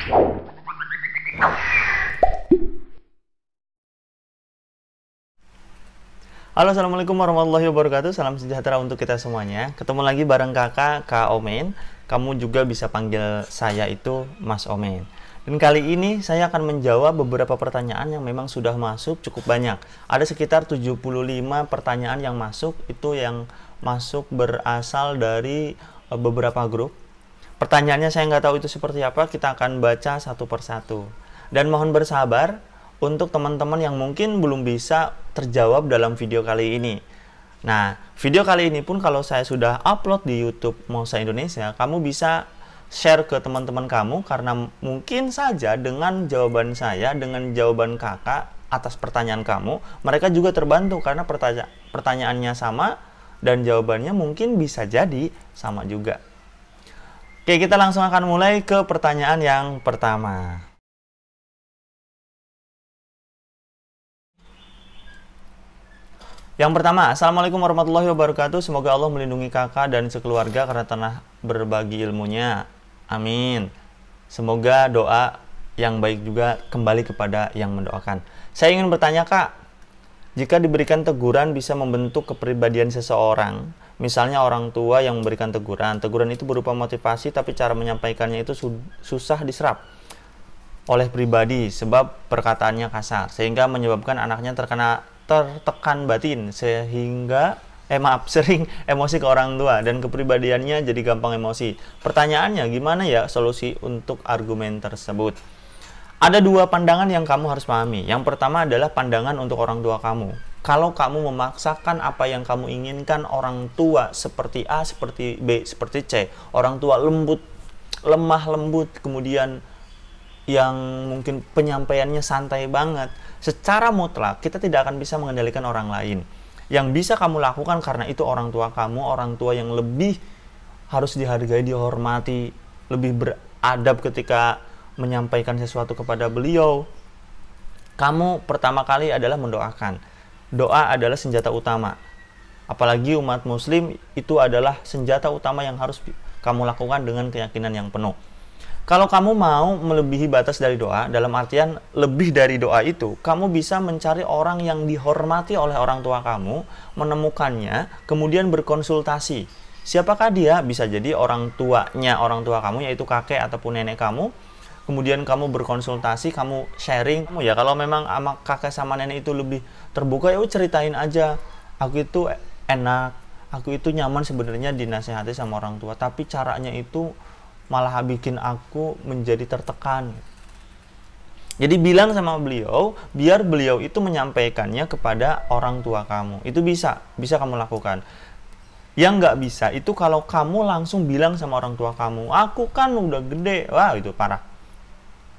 Halo, assalamualaikum warahmatullahi wabarakatuh. Salam sejahtera untuk kita semuanya. Ketemu lagi bareng kakak Kak Omen. Kamu juga bisa panggil saya itu Mas Omen. Dan kali ini saya akan menjawab beberapa pertanyaan yang memang sudah masuk cukup banyak. Ada sekitar 75 pertanyaan yang masuk. Itu yang masuk berasal dari beberapa grup. Pertanyaannya saya nggak tahu itu seperti apa. Kita akan baca satu persatu. Dan mohon bersabar untuk teman-teman yang mungkin belum bisa terjawab dalam video kali ini. Nah, video kali ini pun kalau saya sudah upload di YouTube Mosa Indonesia, kamu bisa share ke teman-teman kamu karena mungkin saja dengan jawaban saya, dengan jawaban kakak atas pertanyaan kamu, mereka juga terbantu karena pertanyaannya sama dan jawabannya mungkin bisa jadi sama juga. Oke, kita langsung akan mulai ke pertanyaan yang pertama. Yang pertama, Assalamualaikum warahmatullahi wabarakatuh. Semoga Allah melindungi kakak dan sekeluarga karena telah berbagi ilmunya. Amin. Semoga doa yang baik juga kembali kepada yang mendoakan. Saya ingin bertanya, Kak, jika diberikan teguran bisa membentuk kepribadian seseorang. Misalnya orang tua yang memberikan teguran. Teguran itu berupa motivasi, tapi cara menyampaikannya itu susah diserap oleh pribadi sebab perkataannya kasar, sehingga menyebabkan anaknya tertekan batin sehingga sering emosi ke orang tua dan kepribadiannya jadi gampang emosi. Pertanyaannya, gimana ya solusi untuk argumen tersebut? Ada dua pandangan yang kamu harus pahami. Yang pertama adalah pandangan untuk orang tua kamu. Kalau kamu memaksakan apa yang kamu inginkan orang tua seperti A, seperti B, seperti C, orang tua lemah lembut, kemudian yang mungkin penyampaiannya santai banget, secara mutlak kita tidak akan bisa mengendalikan orang lain. Yang bisa kamu lakukan karena itu orang tua kamu, orang tua yang lebih harus dihargai, dihormati, lebih beradab ketika menyampaikan sesuatu kepada beliau. Kamu pertama kali adalah mendoakan. Doa adalah senjata utama. Apalagi umat muslim, itu adalah senjata utama yang harus kamu lakukan dengan keyakinan yang penuh. Kalau kamu mau melebihi batas dari doa, dalam artian lebih dari doa itu, kamu bisa mencari orang yang dihormati oleh orang tua kamu, menemukannya, kemudian berkonsultasi. Siapakah dia? Bisa jadi orang tuanya orang tua kamu, yaitu kakek ataupun nenek kamu. Kemudian kamu berkonsultasi, kamu sharing. Ya kalau memang sama kakek sama nenek itu lebih terbuka, ya ceritain aja. Aku itu enak, aku itu nyaman sebenarnya dinasehati sama orang tua, tapi caranya itu malah bikin aku menjadi tertekan. Jadi bilang sama beliau, biar beliau itu menyampaikannya kepada orang tua kamu. Itu bisa kamu lakukan. Yang nggak bisa itu kalau kamu langsung bilang sama orang tua kamu, aku kan udah gede. Wah, itu parah.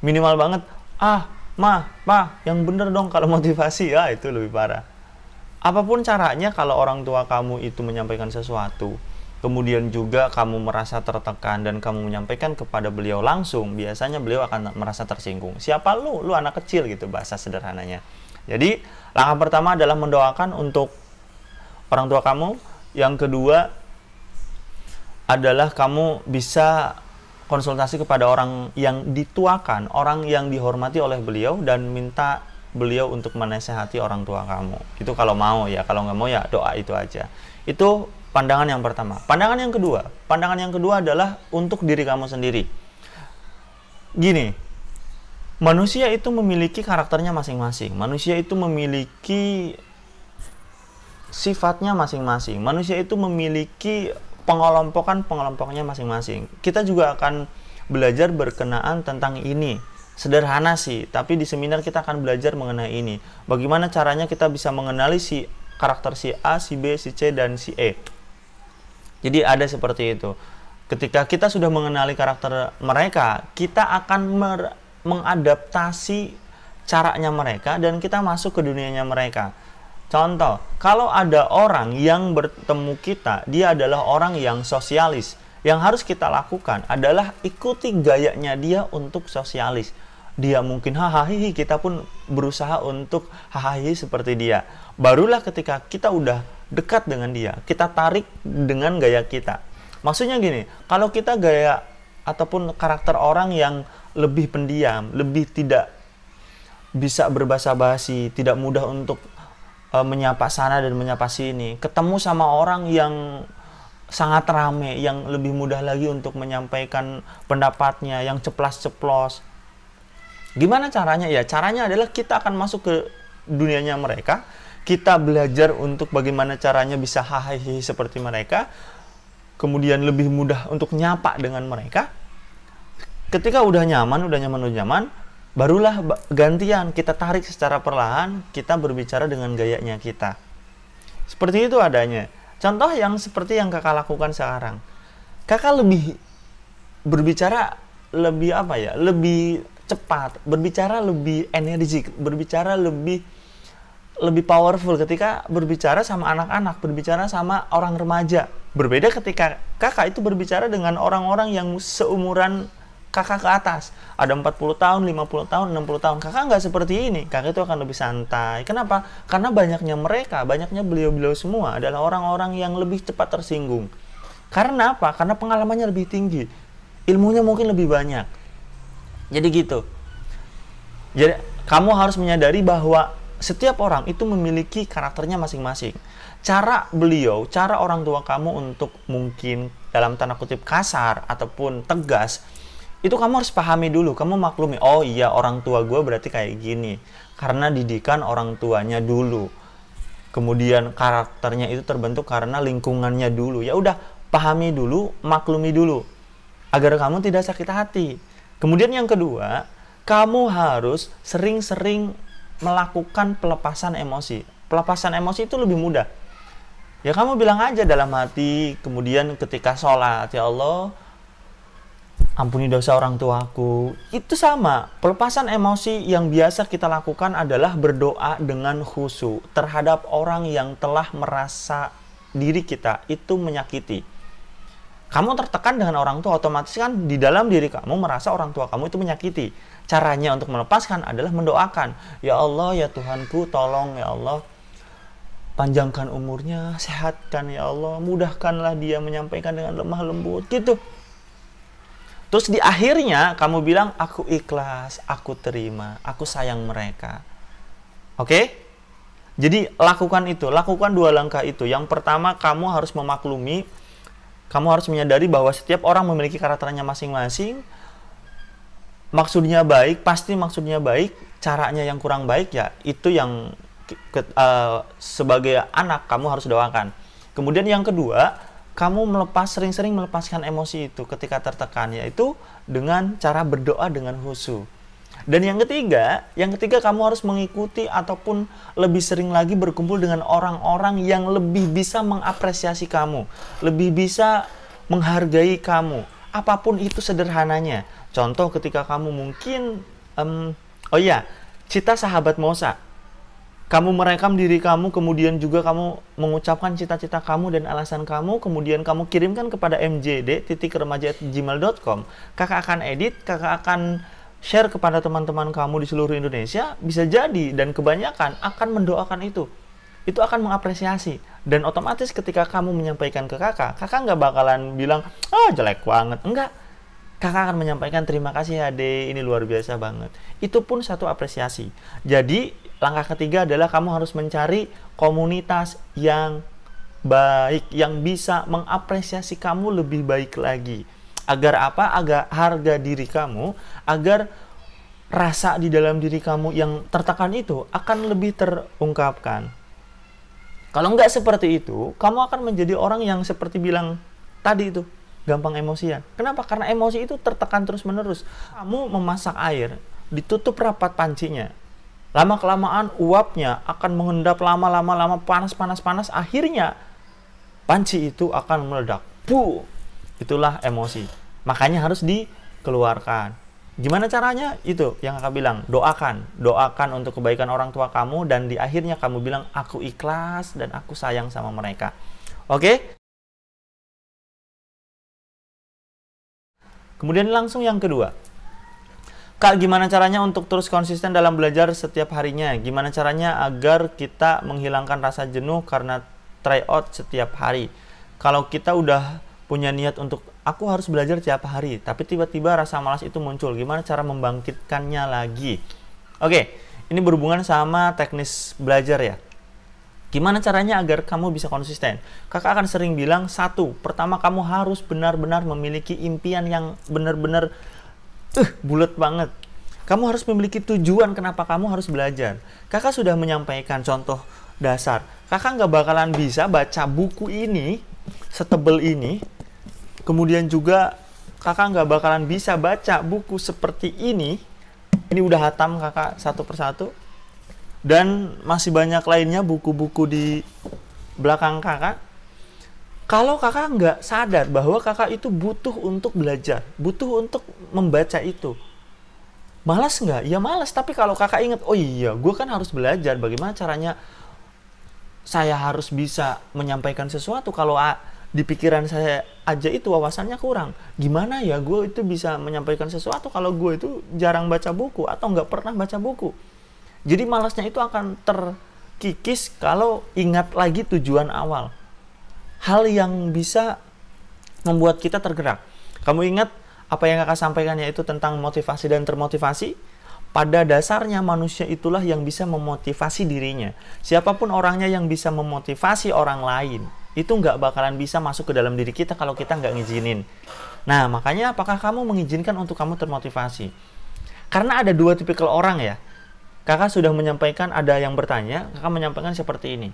Minimal banget, mah, pa, yang bener dong kalau motivasi. Ya, itu lebih parah. Apapun caranya, kalau orang tua kamu itu menyampaikan sesuatu, kemudian juga kamu merasa tertekan dan kamu menyampaikan kepada beliau langsung, biasanya beliau akan merasa tersinggung. Siapa lu? Lu anak kecil gitu, bahasa sederhananya. Jadi, langkah pertama adalah mendoakan untuk orang tua kamu. Yang kedua adalah kamu bisa konsultasi kepada orang yang dituakan, orang yang dihormati oleh beliau dan minta beliau untuk menasehati orang tua kamu. Itu kalau mau ya, kalau nggak mau ya doa itu aja. Itu pandangan yang pertama. Pandangan yang kedua adalah untuk diri kamu sendiri. Gini, manusia itu memiliki karakternya masing-masing. Manusia itu memiliki sifatnya masing-masing. Manusia itu memiliki pengelompokannya masing-masing. Kita juga akan belajar berkenaan tentang ini. Sederhana sih, tapi di seminar kita akan belajar mengenai ini. Bagaimana caranya kita bisa mengenali karakter si A, si B, si C, dan si E. Jadi ada seperti itu. Ketika kita sudah mengenali karakter mereka, kita akan mengadaptasi caranya mereka dan kita masuk ke dunianya mereka. Contoh, kalau ada orang yang bertemu kita, dia adalah orang yang sosialis. Yang harus kita lakukan adalah ikuti gayanya dia untuk sosialis. Dia mungkin hahaha, kita pun berusaha untuk hahaha seperti dia. Barulah ketika kita udah dekat dengan dia, kita tarik dengan gaya kita. Maksudnya gini, kalau kita gaya ataupun karakter orang yang lebih pendiam, lebih tidak bisa berbahasa basi, tidak mudah untuk menyapa sana dan menyapa sini. Ketemu sama orang yang sangat rame, yang lebih mudah lagi untuk menyampaikan pendapatnya, yang ceplas-ceplos. Gimana caranya? Ya, caranya adalah kita akan masuk ke dunianya mereka, kita belajar untuk bagaimana caranya bisa hahaha seperti mereka, kemudian lebih mudah untuk nyapa dengan mereka. Ketika udah nyaman, barulah gantian kita tarik secara perlahan, kita berbicara dengan gayanya kita. Seperti itu adanya. Contoh yang seperti yang kakak lakukan sekarang. Kakak lebih berbicara lebih apa ya? Lebih cepat, berbicara lebih energik, berbicara lebih powerful ketika berbicara sama anak-anak, berbicara sama orang remaja. Berbeda ketika kakak itu berbicara dengan orang-orang yang seumuran kakak ke atas. Ada 40 tahun, 50 tahun, 60 tahun. Kakak nggak seperti ini. Kakak itu akan lebih santai. Kenapa? Karena banyaknya beliau-beliau semua adalah orang-orang yang lebih cepat tersinggung. Karena apa? Karena pengalamannya lebih tinggi. Ilmunya mungkin lebih banyak. Jadi gitu. Jadi kamu harus menyadari bahwa setiap orang itu memiliki karakternya masing-masing. Cara orang tua kamu untuk mungkin dalam tanda kutip kasar ataupun tegas, itu kamu harus pahami dulu, kamu maklumi, oh iya orang tua gue berarti kayak gini. Karena didikan orang tuanya dulu. Kemudian karakternya itu terbentuk karena lingkungannya dulu. Ya udah, pahami dulu, maklumi dulu. Agar kamu tidak sakit hati. Kemudian yang kedua, kamu harus sering-sering melakukan pelepasan emosi. Pelepasan emosi itu lebih mudah. Ya kamu bilang aja dalam hati, kemudian ketika sholat, ya Allah, ampuni dosa orang tuaku. Itu sama. Pelepasan emosi yang biasa kita lakukan adalah berdoa dengan khusyuk terhadap orang yang telah merasa diri kita itu menyakiti. Kamu tertekan dengan orang tua, otomatis kan di dalam diri kamu merasa orang tua kamu itu menyakiti. Caranya untuk melepaskan adalah mendoakan. Ya Allah, ya Tuhanku, tolong ya Allah, panjangkan umurnya, sehatkan ya Allah, mudahkanlah dia menyampaikan dengan lemah lembut, gitu. Terus di akhirnya kamu bilang, aku ikhlas, aku terima, aku sayang mereka. Oke? Jadi lakukan itu, lakukan 2 langkah itu. Yang pertama, kamu harus memaklumi, kamu harus menyadari bahwa setiap orang memiliki karakternya masing-masing. Maksudnya baik, pasti maksudnya baik. Caranya yang kurang baik, ya itu yang sebagai anak kamu harus doakan. Kemudian yang kedua, kamu sering-sering melepaskan emosi itu ketika tertekan, yaitu dengan cara berdoa dengan khusyuk. Dan yang ketiga kamu harus mengikuti ataupun lebih sering lagi berkumpul dengan orang-orang yang lebih bisa mengapresiasi kamu, lebih bisa menghargai kamu, apapun itu sederhananya. Contoh ketika kamu mungkin, cita sahabat Mosa. Kamu merekam diri kamu, kemudian juga kamu mengucapkan cita-cita kamu dan alasan kamu, kemudian kamu kirimkan kepada mjd.remaja@gmail.com. Kakak akan edit, kakak akan share kepada teman-teman kamu di seluruh Indonesia, bisa jadi dan kebanyakan akan mendoakan itu. Itu akan mengapresiasi. Dan otomatis ketika kamu menyampaikan ke kakak nggak bakalan bilang, jelek banget. Enggak. Kakak akan menyampaikan, terima kasih Ade, ini luar biasa banget. Itu pun satu apresiasi. Jadi, langkah ketiga adalah kamu harus mencari komunitas yang baik, yang bisa mengapresiasi kamu lebih baik lagi. Agar apa? Agar harga diri kamu, agar rasa di dalam diri kamu yang tertekan itu akan lebih terungkapkan. Kalau nggak seperti itu, kamu akan menjadi orang yang seperti bilang tadi itu, gampang emosian. Kenapa? Karena emosi itu tertekan terus-menerus. Kamu memasak air, ditutup rapat pancinya. Lama-kelamaan uapnya akan mengendap lama-lama, panas, akhirnya panci itu akan meledak. Puh! Itulah emosi. Makanya harus dikeluarkan. Gimana caranya? Itu yang kakak bilang, doakan untuk kebaikan orang tua kamu, dan di akhirnya kamu bilang, aku ikhlas dan aku sayang sama mereka. Oke? Kemudian langsung yang kedua, Kak, gimana caranya untuk terus konsisten dalam belajar setiap harinya? Gimana caranya agar kita menghilangkan rasa jenuh karena try out setiap hari? Kalau kita udah punya niat untuk aku harus belajar tiap hari, tapi tiba-tiba rasa malas itu muncul. Gimana cara membangkitkannya lagi? Oke, ini berhubungan sama teknis belajar ya. Gimana caranya agar kamu bisa konsisten? Kakak akan sering bilang, satu, pertama kamu harus benar-benar memiliki impian yang benar-benar bulat banget. Kamu harus memiliki tujuan kenapa kamu harus belajar. Kakak sudah menyampaikan contoh dasar. Kakak nggak bakalan bisa baca buku ini, setebel ini. Kemudian juga kakak nggak bakalan bisa baca buku seperti ini. Ini udah hatam kakak satu persatu. Dan masih banyak lainnya buku-buku di belakang kakak. Kalau kakak nggak sadar bahwa kakak itu butuh untuk belajar, butuh untuk membaca itu. Malas nggak? Ya malas, tapi kalau kakak ingat, oh iya, gue kan harus belajar, bagaimana caranya saya harus bisa menyampaikan sesuatu kalau di pikiran saya aja itu wawasannya kurang. Gimana ya gue itu bisa menyampaikan sesuatu kalau gue itu jarang baca buku atau nggak pernah baca buku. Jadi malasnya itu akan terkikis kalau ingat lagi tujuan awal. Hal yang bisa membuat kita tergerak. Kamu ingat apa yang kakak sampaikan yaitu tentang motivasi dan termotivasi? Pada dasarnya manusia itulah yang bisa memotivasi dirinya. Siapapun orangnya yang bisa memotivasi orang lain, itu nggak bakalan bisa masuk ke dalam diri kita kalau kita nggak ngizinin. Nah, makanya apakah kamu mengizinkan untuk kamu termotivasi? Karena ada dua tipikal orang ya. Kakak sudah menyampaikan, ada yang bertanya, kakak menyampaikan seperti ini.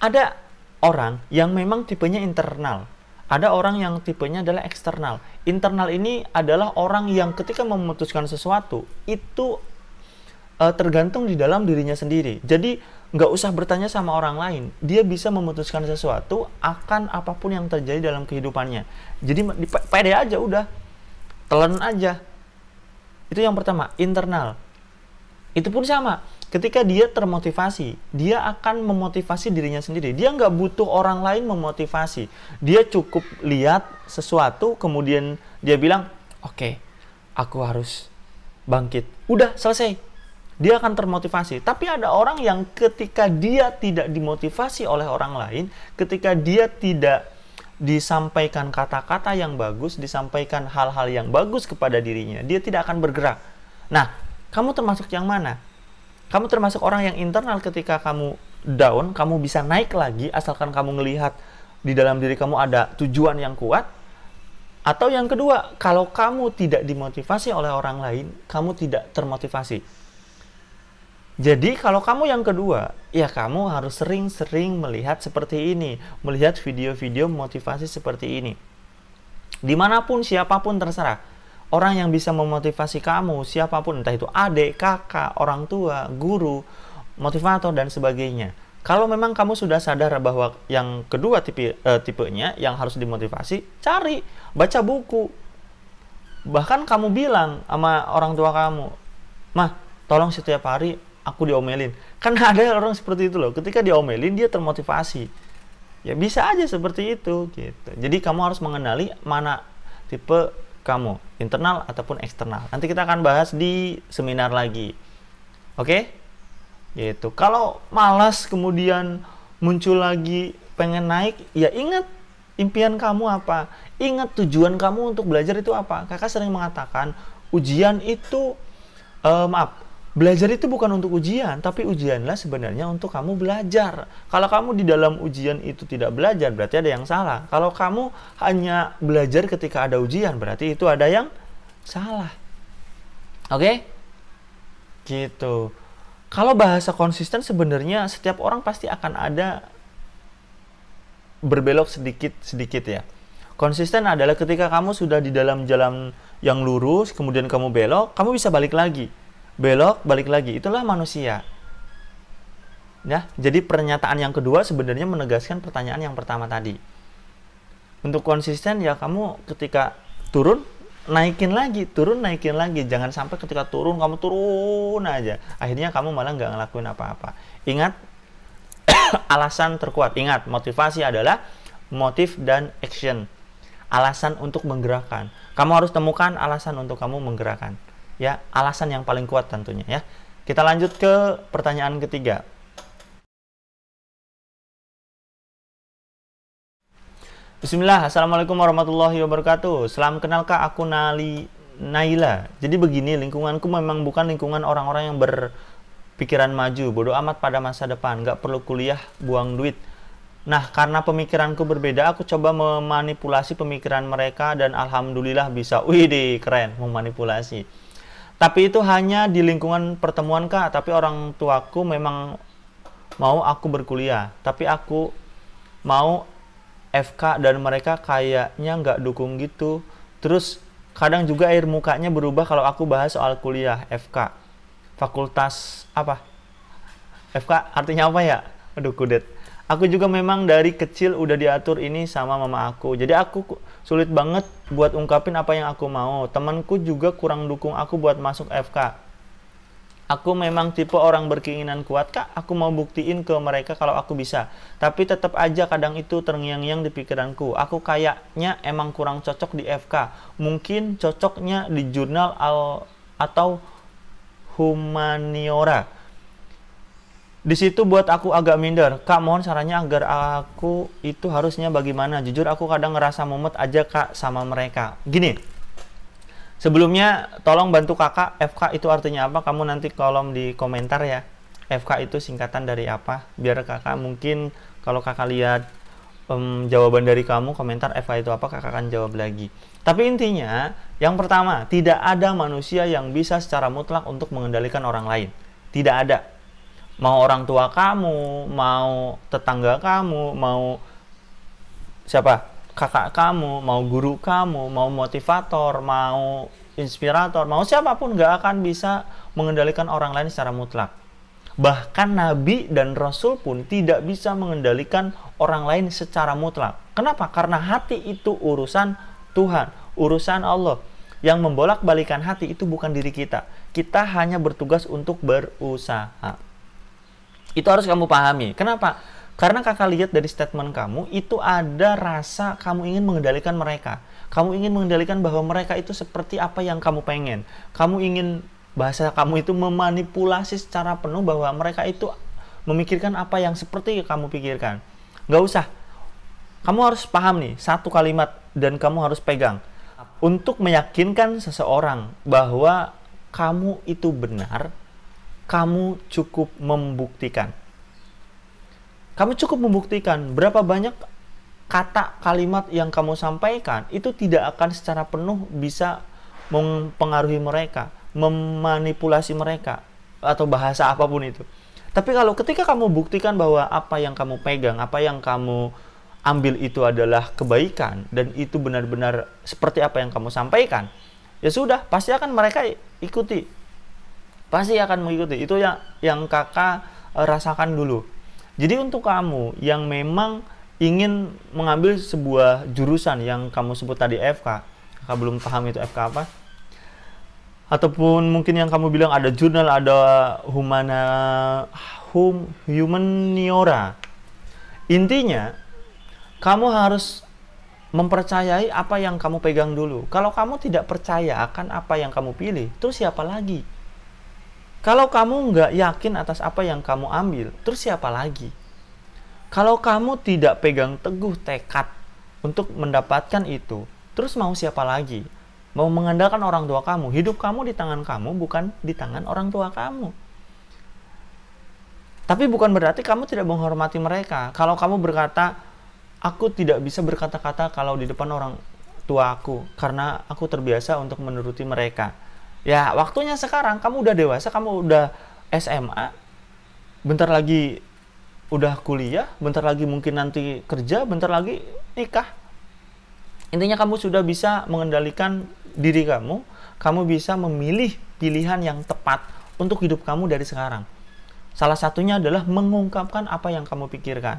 Ada orang yang memang tipenya internal. Ada orang yang tipenya adalah eksternal. Internal ini adalah orang yang ketika memutuskan sesuatu, itu tergantung di dalam dirinya sendiri. Jadi, nggak usah bertanya sama orang lain. Dia bisa memutuskan sesuatu akan apapun yang terjadi dalam kehidupannya. Jadi, pede aja udah. Telan aja. Itu yang pertama, internal. Itu pun sama, ketika dia termotivasi, dia akan memotivasi dirinya sendiri. Dia nggak butuh orang lain memotivasi. Dia cukup lihat sesuatu, kemudian dia bilang, oke, aku harus bangkit. Udah, selesai. Dia akan termotivasi. Tapi ada orang yang ketika dia tidak dimotivasi oleh orang lain, ketika dia tidak disampaikan kata-kata yang bagus, disampaikan hal-hal yang bagus kepada dirinya, dia tidak akan bergerak. Nah, kamu termasuk yang mana? Kamu termasuk orang yang internal ketika kamu down, kamu bisa naik lagi asalkan kamu ngelihat di dalam diri kamu ada tujuan yang kuat. Atau yang kedua, kalau kamu tidak dimotivasi oleh orang lain, kamu tidak termotivasi. Jadi kalau kamu yang kedua, ya kamu harus sering-sering melihat seperti ini. Melihat video-video motivasi seperti ini. Dimanapun, siapapun terserah. Orang yang bisa memotivasi kamu, siapapun, entah itu adik, kakak, orang tua, guru, motivator, dan sebagainya. Kalau memang kamu sudah sadar bahwa yang kedua tipenya yang harus dimotivasi, cari, baca buku. Bahkan kamu bilang sama orang tua kamu, "Mah, tolong setiap hari aku diomelin." Karena ada orang seperti itu loh, ketika diomelin dia termotivasi. Ya bisa aja seperti itu gitu. Jadi kamu harus mengenali mana tipe kamu, internal ataupun eksternal. Nanti kita akan bahas di seminar lagi. Oke? Gitu. Kalau malas kemudian muncul lagi pengen naik, ya ingat impian kamu apa? Ingat tujuan kamu untuk belajar itu apa? Kakak sering mengatakan, ujian itu belajar itu bukan untuk ujian, tapi ujianlah sebenarnya untuk kamu belajar. Kalau kamu di dalam ujian itu tidak belajar, berarti ada yang salah. Kalau kamu hanya belajar ketika ada ujian, berarti itu ada yang salah. Oke? Gitu. Kalau bahasa konsisten sebenarnya setiap orang pasti akan ada berbelok sedikit-sedikit ya. Konsisten adalah ketika kamu sudah di dalam jalan yang lurus, kemudian kamu belok, kamu bisa balik lagi. Belok, balik lagi. Itulah manusia. Ya, jadi pernyataan yang kedua sebenarnya menegaskan pertanyaan yang pertama tadi. Untuk konsisten ya kamu ketika turun, naikin lagi, turun, naikin lagi. Jangan sampai ketika turun, kamu turun aja. Akhirnya kamu malah nggak ngelakuin apa-apa. Ingat, alasan terkuat. Ingat, motivasi adalah motif dan action. Alasan untuk menggerakkan. Kamu harus temukan alasan untuk kamu menggerakkan. Ya, alasan yang paling kuat tentunya ya. Kita lanjut ke pertanyaan ketiga. Bismillah, Assalamualaikum warahmatullahi wabarakatuh. Salam kenal Kak, aku Naila. Jadi begini, lingkunganku memang bukan lingkungan orang-orang yang berpikiran maju, bodoh amat pada masa depan, nggak perlu kuliah, buang duit. Nah, karena pemikiranku berbeda, aku coba memanipulasi pemikiran mereka dan alhamdulillah bisa. Wih, keren, memanipulasi. Tapi itu hanya di lingkungan pertemuan Kak, tapi orang tuaku memang mau aku berkuliah, tapi aku mau FK dan mereka kayaknya nggak dukung gitu. Terus kadang juga air mukanya berubah kalau aku bahas soal kuliah FK. Fakultas apa? FK artinya apa ya? Aduh kudet. Aku juga memang dari kecil udah diatur ini sama mama aku. Jadi aku sulit banget buat ungkapin apa yang aku mau. Temanku juga kurang dukung aku buat masuk FK. Aku memang tipe orang berkeinginan kuat, Kak. Aku mau buktiin ke mereka kalau aku bisa. Tapi tetap aja kadang itu terngiang-ngiang di pikiranku. Aku kayaknya emang kurang cocok di FK. Mungkin cocoknya di jurnal atau humaniora. Di situ buat aku agak minder. Kak, mohon sarannya agar aku itu harusnya bagaimana? Jujur aku kadang ngerasa mumet aja, Kak, sama mereka. Gini, sebelumnya, tolong bantu kakak, FK itu artinya apa? Kamu nanti kolom di komentar ya. FK itu singkatan dari apa? Biar kakak mungkin kalau kakak lihat jawaban dari kamu, komentar FK itu apa, kakak akan jawab lagi. Tapi intinya, yang pertama, tidak ada manusia yang bisa secara mutlak untuk mengendalikan orang lain. Tidak ada. Mau orang tua kamu, mau tetangga kamu, mau siapa? Kakak kamu, mau guru kamu, mau motivator, mau inspirator, mau siapapun gak akan bisa mengendalikan orang lain secara mutlak. Bahkan Nabi dan Rasul pun tidak bisa mengendalikan orang lain secara mutlak. Kenapa? Karena hati itu urusan Tuhan, urusan Allah. Yang membolak-balikan hati itu bukan diri kita. Kita hanya bertugas untuk berusaha. Itu harus kamu pahami. Kenapa? Karena kakak lihat dari statement kamu, itu ada rasa kamu ingin mengendalikan mereka. Kamu ingin mengendalikan bahwa mereka itu seperti apa yang kamu pengen. Kamu ingin, bahasa kamu itu memanipulasi secara penuh bahwa mereka itu memikirkan apa yang seperti yang kamu pikirkan. Nggak usah. Kamu harus paham nih, satu kalimat dan kamu harus pegang. Untuk meyakinkan seseorang bahwa kamu itu benar, kamu cukup membuktikan. Kamu cukup membuktikan berapa banyak kata kalimat yang kamu sampaikan itu tidak akan secara penuh bisa mempengaruhi mereka, memanipulasi mereka, atau bahasa apapun itu. Tapi kalau ketika kamu buktikan bahwa apa yang kamu pegang, apa yang kamu ambil itu adalah kebaikan, dan itu benar-benar seperti apa yang kamu sampaikan, ya sudah, pasti akan mereka ikuti. Pasti akan mengikuti. Itu yang kakak rasakan dulu. Jadi untuk kamu yang memang ingin mengambil sebuah jurusan yang kamu sebut tadi FK, kakak belum paham itu FK apa, ataupun mungkin yang kamu bilang ada jurnal, ada humaniora. Intinya, kamu harus mempercayai apa yang kamu pegang dulu. Kalau kamu tidak percaya akan apa yang kamu pilih, terus siapa lagi? Kalau kamu nggak yakin atas apa yang kamu ambil, terus siapa lagi? Kalau kamu tidak pegang teguh tekad untuk mendapatkan itu, terus mau siapa lagi? Mau mengandalkan orang tua kamu? Hidup kamu di tangan kamu, bukan di tangan orang tua kamu. Tapi bukan berarti kamu tidak menghormati mereka. Kalau kamu berkata, aku tidak bisa berkata-kata kalau di depan orang tua aku, karena aku terbiasa untuk menuruti mereka. Ya, waktunya sekarang, kamu udah dewasa, kamu udah SMA, bentar lagi udah kuliah, bentar lagi mungkin nanti kerja, bentar lagi nikah. Intinya kamu sudah bisa mengendalikan diri kamu bisa memilih pilihan yang tepat untuk hidup kamu dari sekarang. Salah satunya adalah mengungkapkan apa yang kamu pikirkan.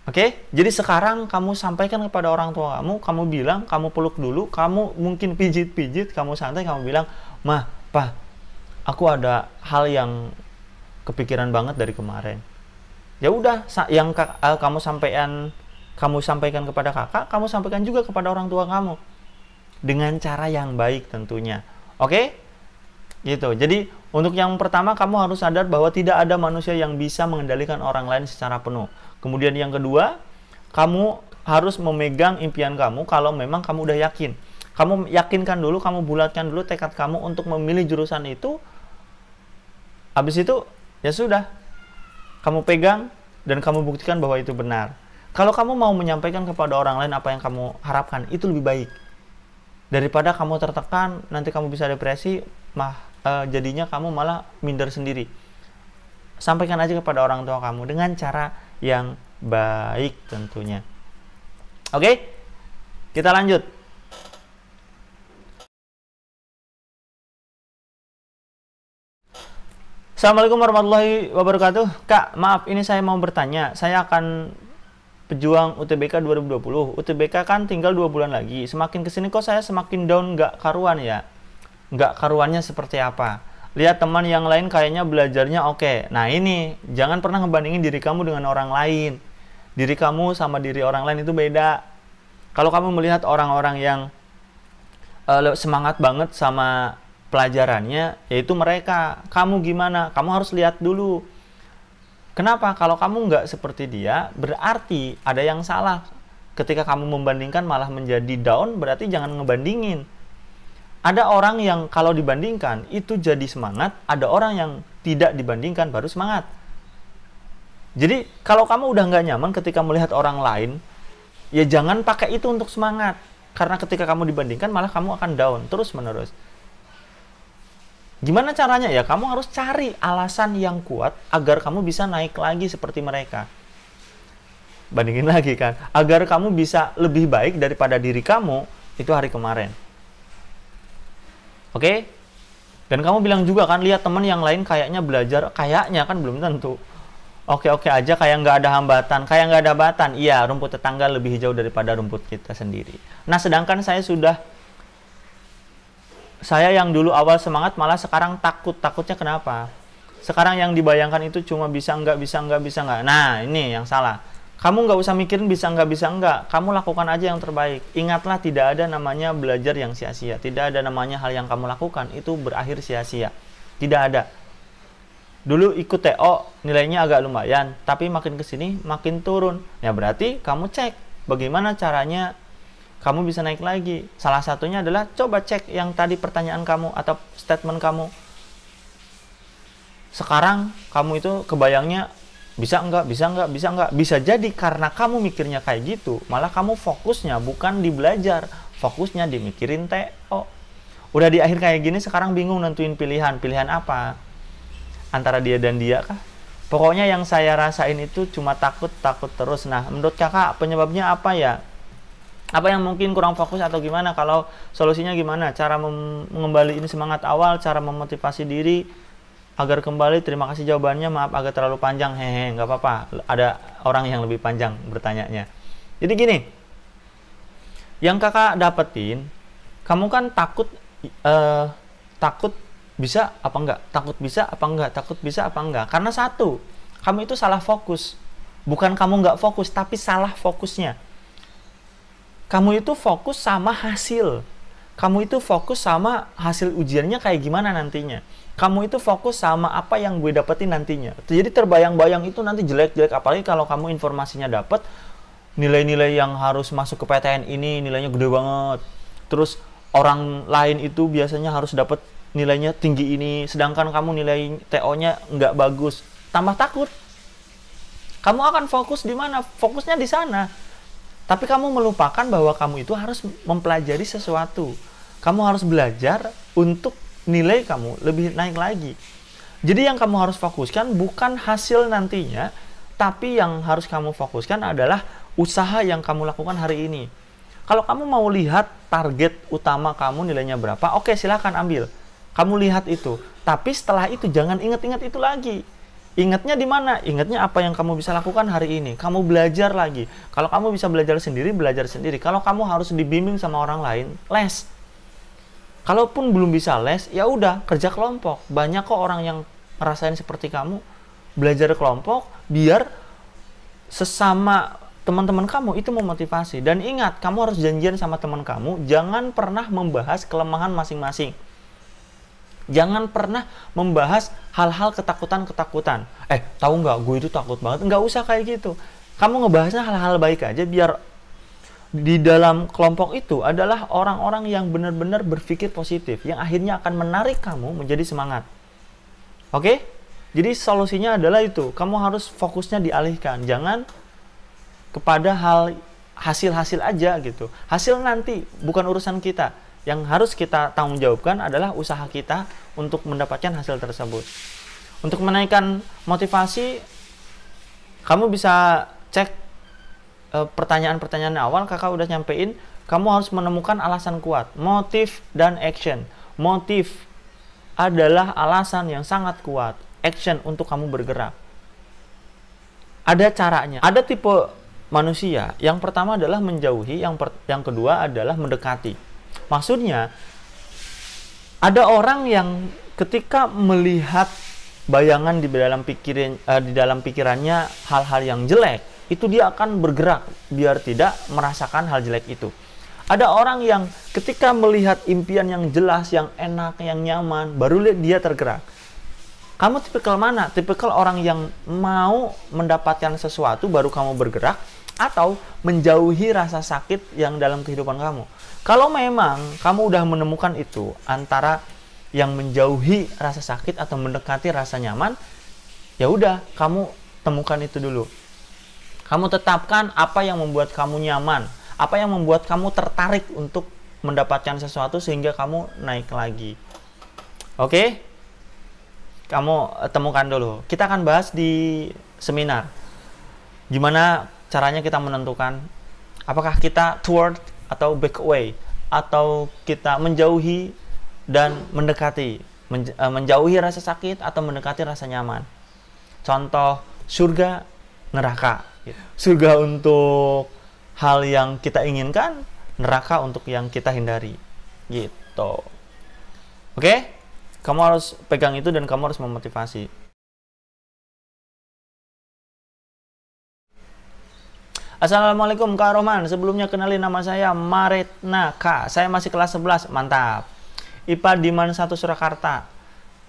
Oke, jadi sekarang kamu sampaikan kepada orang tua kamu bilang, kamu peluk dulu, kamu mungkin pijit-pijit, kamu santai, kamu bilang, "Mah, Pa, aku ada hal yang kepikiran banget dari kemarin." Ya udah, yang kamu sampaikan kepada kakak, kamu sampaikan juga kepada orang tua kamu. Dengan cara yang baik tentunya. Oke? Gitu. Jadi, untuk yang pertama kamu harus sadar bahwa tidak ada manusia yang bisa mengendalikan orang lain secara penuh. Kemudian yang kedua, kamu harus memegang impian kamu kalau memang kamu udah yakin. Kamu yakinkan dulu, kamu bulatkan dulu tekad kamu untuk memilih jurusan itu. Habis itu, ya sudah. Kamu pegang dan kamu buktikan bahwa itu benar. Kalau kamu mau menyampaikan kepada orang lain apa yang kamu harapkan, itu lebih baik. Daripada kamu tertekan, nanti kamu bisa depresi, jadinya kamu malah minder sendiri. Sampaikan aja kepada orang tua kamu dengan cara yang baik tentunya. Oke, kita lanjut. Assalamualaikum warahmatullahi wabarakatuh. Kak, maaf, ini saya mau bertanya. Saya akan pejuang UTBK 2020. UTBK kan tinggal 2 bulan lagi. Semakin kesini kok saya semakin down, nggak karuan ya. Nggak karuannya seperti apa. Lihat teman yang lain kayaknya belajarnya oke. Nah ini, jangan pernah ngebandingin diri kamu dengan orang lain. Diri kamu sama diri orang lain itu beda. Kalau kamu melihat orang-orang yang semangat banget sama pelajarannya, yaitu mereka. Kamu gimana? Kamu harus lihat dulu. Kenapa? Kalau kamu nggak seperti dia, berarti ada yang salah. Ketika kamu membandingkan malah menjadi down, berarti jangan ngebandingin. Ada orang yang kalau dibandingkan itu jadi semangat, ada orang yang tidak dibandingkan baru semangat. Jadi kalau kamu udah nggak nyaman ketika melihat orang lain, ya jangan pakai itu untuk semangat. Karena ketika kamu dibandingkan malah kamu akan down terus menerus. Gimana caranya? Ya kamu harus cari alasan yang kuat agar kamu bisa naik lagi seperti mereka. Bandingin lagi kan, agar kamu bisa lebih baik daripada diri kamu itu hari kemarin. Oke? Dan kamu bilang juga kan, lihat teman yang lain kayaknya belajar, kayaknya kan belum tentu. Oke-oke aja kayak nggak ada hambatan, kayak nggak ada hambatan. Iya, rumput tetangga lebih hijau daripada rumput kita sendiri. Nah, sedangkan saya yang dulu awal semangat malah sekarang takut. Takutnya kenapa? Sekarang yang dibayangkan itu cuma bisa nggak. Nah, ini yang salah. Kamu nggak usah mikirin bisa nggak. Kamu lakukan aja yang terbaik. Ingatlah, tidak ada namanya belajar yang sia-sia. Tidak ada namanya hal yang kamu lakukan itu berakhir sia-sia. Tidak ada. Dulu ikut TO, nilainya agak lumayan, tapi makin kesini makin turun. Ya berarti kamu cek bagaimana caranya kamu bisa naik lagi. Salah satunya adalah coba cek yang tadi pertanyaan kamu atau statement kamu. Sekarang kamu itu kebayangnya bisa nggak. Bisa jadi karena kamu mikirnya kayak gitu, malah kamu fokusnya bukan di belajar, fokusnya di mikirin TO. Udah di akhir kayak gini, sekarang bingung nentuin pilihan apa? Antara dia dan dia kah? Pokoknya yang saya rasain itu cuma takut terus. Nah, menurut kakak penyebabnya apa ya? Apa yang mungkin kurang fokus atau gimana? Kalau solusinya gimana? Cara mengembalikan semangat awal, cara memotivasi diri agar kembali. Terima kasih jawabannya, maaf agak terlalu panjang. Hehe, nggak apa-apa. Ada orang yang lebih panjang bertanyanya. Jadi gini, yang kakak dapetin, kamu kan takut bisa apa enggak, takut bisa apa enggak, karena satu, kamu itu salah fokus. Bukan kamu nggak fokus, tapi salah fokusnya. Kamu itu fokus sama hasil, kamu itu fokus sama hasil ujiannya kayak gimana nantinya, kamu itu fokus sama apa yang gue dapetin nantinya. Jadi terbayang-bayang itu nanti jelek-jelek, apalagi kalau kamu informasinya dapet nilai-nilai yang harus masuk ke PTN ini nilainya gede banget, terus orang lain itu biasanya harus dapat nilainya tinggi ini, sedangkan kamu nilai TO-nya nggak bagus, tambah takut. Kamu akan fokus di mana? Fokusnya di sana. Tapi kamu melupakan bahwa kamu itu harus mempelajari sesuatu. Kamu harus belajar untuk nilai kamu lebih naik lagi. Jadi yang kamu harus fokuskan bukan hasil nantinya, tapi yang harus kamu fokuskan adalah usaha yang kamu lakukan hari ini. Kalau kamu mau lihat target utama kamu nilainya berapa, oke silahkan ambil. Kamu lihat itu, tapi setelah itu jangan ingat-ingat itu lagi. Ingatnya di mana? Ingatnya apa yang kamu bisa lakukan hari ini. Kamu belajar lagi. Kalau kamu bisa belajar sendiri, belajar sendiri. Kalau kamu harus dibimbing sama orang lain, les. Kalaupun belum bisa les, ya udah kerja kelompok. Banyak kok orang yang ngerasain seperti kamu. Belajar kelompok, biar sesama teman-teman kamu itu memotivasi. Dan ingat, kamu harus janjian sama teman kamu, jangan pernah membahas kelemahan masing-masing. Jangan pernah membahas hal-hal ketakutan-ketakutan. Tahu nggak, gue itu takut banget. Nggak usah kayak gitu. Kamu ngebahasnya hal-hal baik aja, biar di dalam kelompok itu adalah orang-orang yang benar-benar berpikir positif, yang akhirnya akan menarik kamu menjadi semangat. Oke? Jadi solusinya adalah itu, kamu harus fokusnya dialihkan, jangan kepada hasil-hasil aja gitu. Hasil nanti bukan urusan kita. Yang harus kita tanggung jawabkan adalah usaha kita untuk mendapatkan hasil tersebut. Untuk menaikkan motivasi, kamu bisa cek pertanyaan-pertanyaan awal, kakak udah nyampein. Kamu harus menemukan alasan kuat, motif dan action. Motif adalah alasan yang sangat kuat, action untuk kamu bergerak. Ada caranya. Ada tipe manusia. Yang pertama adalah menjauhi, yang kedua adalah mendekati. Maksudnya, ada orang yang ketika melihat bayangan di dalam pikirannya hal-hal yang jelek, itu dia akan bergerak biar tidak merasakan hal jelek itu. Ada orang yang ketika melihat impian yang jelas, yang enak, yang nyaman, baru dia tergerak. Kamu tipikal mana? Tipikal orang yang mau mendapatkan sesuatu baru kamu bergerak, atau menjauhi rasa sakit yang dalam kehidupan kamu? Kalau memang kamu udah menemukan itu, antara yang menjauhi rasa sakit atau mendekati rasa nyaman, ya udah, kamu temukan itu dulu. Kamu tetapkan apa yang membuat kamu nyaman, apa yang membuat kamu tertarik untuk mendapatkan sesuatu sehingga kamu naik lagi. Oke? Kamu temukan dulu. Kita akan bahas di seminar. Gimana caranya kita menentukan apakah kita toward atau back away, atau kita menjauhi dan mendekati, menjauhi rasa sakit atau mendekati rasa nyaman. Contoh, surga, neraka. Surga untuk hal yang kita inginkan, neraka untuk yang kita hindari. Gitu. Oke? Kamu harus pegang itu dan kamu harus memotivasi. Assalamualaikum Kak Rohman, sebelumnya kenalin nama saya Maretna Kak, saya masih kelas 11, mantap. IPA Diman 1 Surakarta.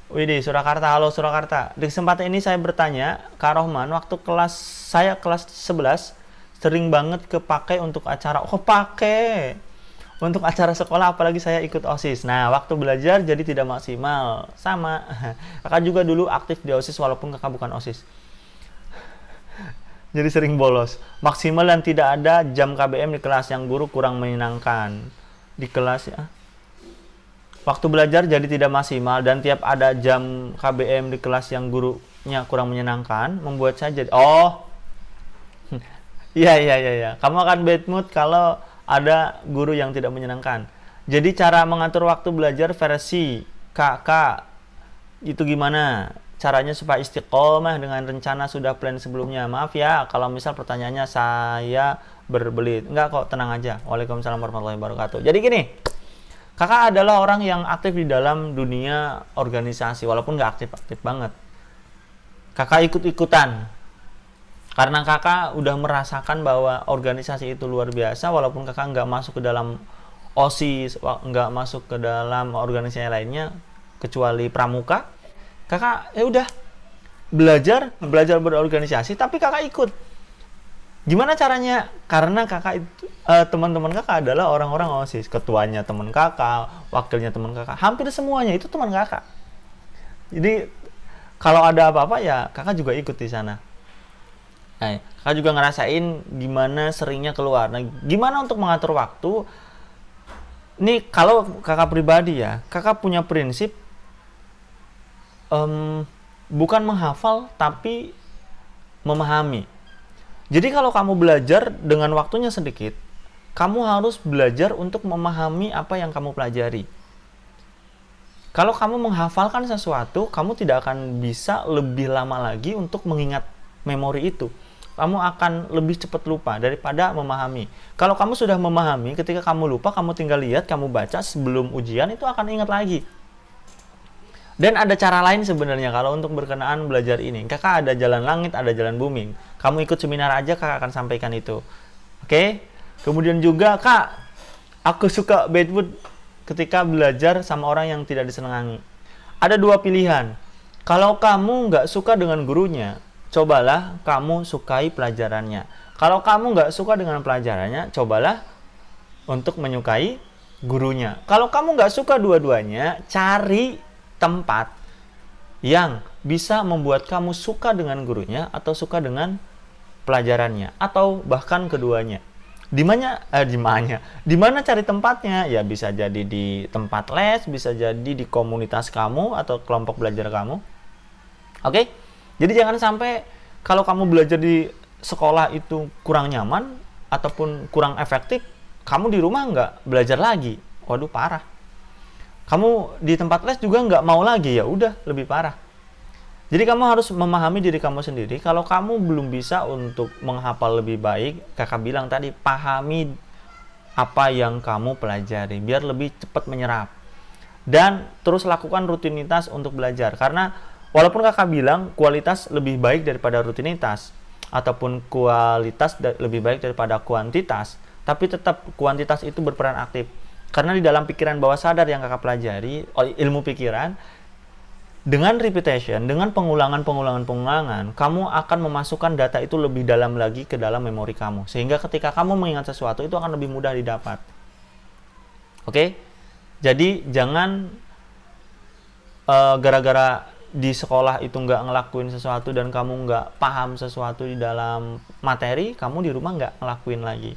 Widih, Surakarta, halo Surakarta. Di kesempatan ini saya bertanya, Kak Rohman, waktu saya kelas 11, sering banget kepake untuk acara, untuk acara sekolah, apalagi saya ikut OSIS. Nah, waktu belajar jadi tidak maksimal, sama. Kakak juga dulu aktif di OSIS walaupun kakak bukan OSIS. Jadi sering bolos. Maksimal dan tidak ada jam KBM di kelas, yang guru kurang menyenangkan. Di kelas ya. Waktu belajar jadi tidak maksimal dan tiap ada jam KBM di kelas yang gurunya kurang menyenangkan, membuat saya jadi Iya. Kamu akan bad mood kalau ada guru yang tidak menyenangkan. Jadi cara mengatur waktu belajar versi kakak itu gimana? Caranya supaya istiqomah dengan rencana sudah plan sebelumnya. Maaf ya kalau misal pertanyaannya saya berbelit. Enggak kok, tenang aja. Waalaikumsalam warahmatullahi wabarakatuh. Jadi gini, kakak adalah orang yang aktif di dalam dunia organisasi, walaupun nggak aktif-aktif banget. Kakak ikut-ikutan. Karena kakak udah merasakan bahwa organisasi itu luar biasa, walaupun kakak nggak masuk ke dalam OSIS, nggak masuk ke dalam organisasi lainnya, kecuali pramuka. Kakak ya udah belajar berorganisasi, tapi kakak ikut. Gimana caranya? Karena kakak itu teman-teman kakak adalah orang-orang OSIS, ketuanya teman kakak, wakilnya teman kakak, hampir semuanya itu teman kakak. Jadi kalau ada apa-apa ya kakak juga ikut di sana. Nah, kakak juga ngerasain gimana seringnya keluar. Nah, gimana untuk mengatur waktu? Nih kalau kakak pribadi ya, kakak punya prinsip bukan menghafal tapi memahami. Jadi kalau kamu belajar dengan waktunya sedikit, kamu harus belajar untuk memahami apa yang kamu pelajari. Kalau kamu menghafalkan sesuatu, kamu tidak akan bisa lebih lama lagi untuk mengingat memori itu. Kamu akan lebih cepat lupa daripada memahami. Kalau kamu sudah memahami, ketika kamu lupa, kamu tinggal lihat, kamu baca sebelum ujian, itu akan ingat lagi. Dan ada cara lain sebenarnya kalau untuk berkenaan belajar ini. Kakak ada jalan langit, ada jalan bumi. Kamu ikut seminar aja, kakak akan sampaikan itu. Oke? Kemudian juga, Kak, aku suka bad mood ketika belajar sama orang yang tidak disenangi. Ada dua pilihan. Kalau kamu nggak suka dengan gurunya, cobalah kamu sukai pelajarannya. Kalau kamu nggak suka dengan pelajarannya, cobalah untuk menyukai gurunya. Kalau kamu nggak suka dua-duanya, cari tempat yang bisa membuat kamu suka dengan gurunya atau suka dengan pelajarannya, atau bahkan keduanya. Di mana cari tempatnya? Ya bisa jadi di tempat les, bisa jadi di komunitas kamu atau kelompok belajar kamu. Oke? Jadi jangan sampai kalau kamu belajar di sekolah itu kurang nyaman ataupun kurang efektif, kamu di rumah nggak belajar lagi. Waduh, parah. Kamu di tempat les juga nggak mau lagi, ya udah lebih parah. Jadi kamu harus memahami diri kamu sendiri. Kalau kamu belum bisa untuk menghafal lebih baik, kakak bilang tadi, pahami apa yang kamu pelajari biar lebih cepat menyerap. Dan terus lakukan rutinitas untuk belajar. Karena walaupun kakak bilang kualitas lebih baik daripada rutinitas, ataupun kualitas lebih baik daripada kuantitas, tapi tetap kuantitas itu berperan aktif. Karena di dalam pikiran bawah sadar yang kakak pelajari, ilmu pikiran, dengan repetition, dengan pengulangan, kamu akan memasukkan data itu lebih dalam lagi ke dalam memori kamu. Sehingga ketika kamu mengingat sesuatu, itu akan lebih mudah didapat. Oke? Jadi, jangan gara-gara di sekolah itu nggak ngelakuin sesuatu dan kamu nggak paham sesuatu di dalam materi, kamu di rumah nggak ngelakuin lagi.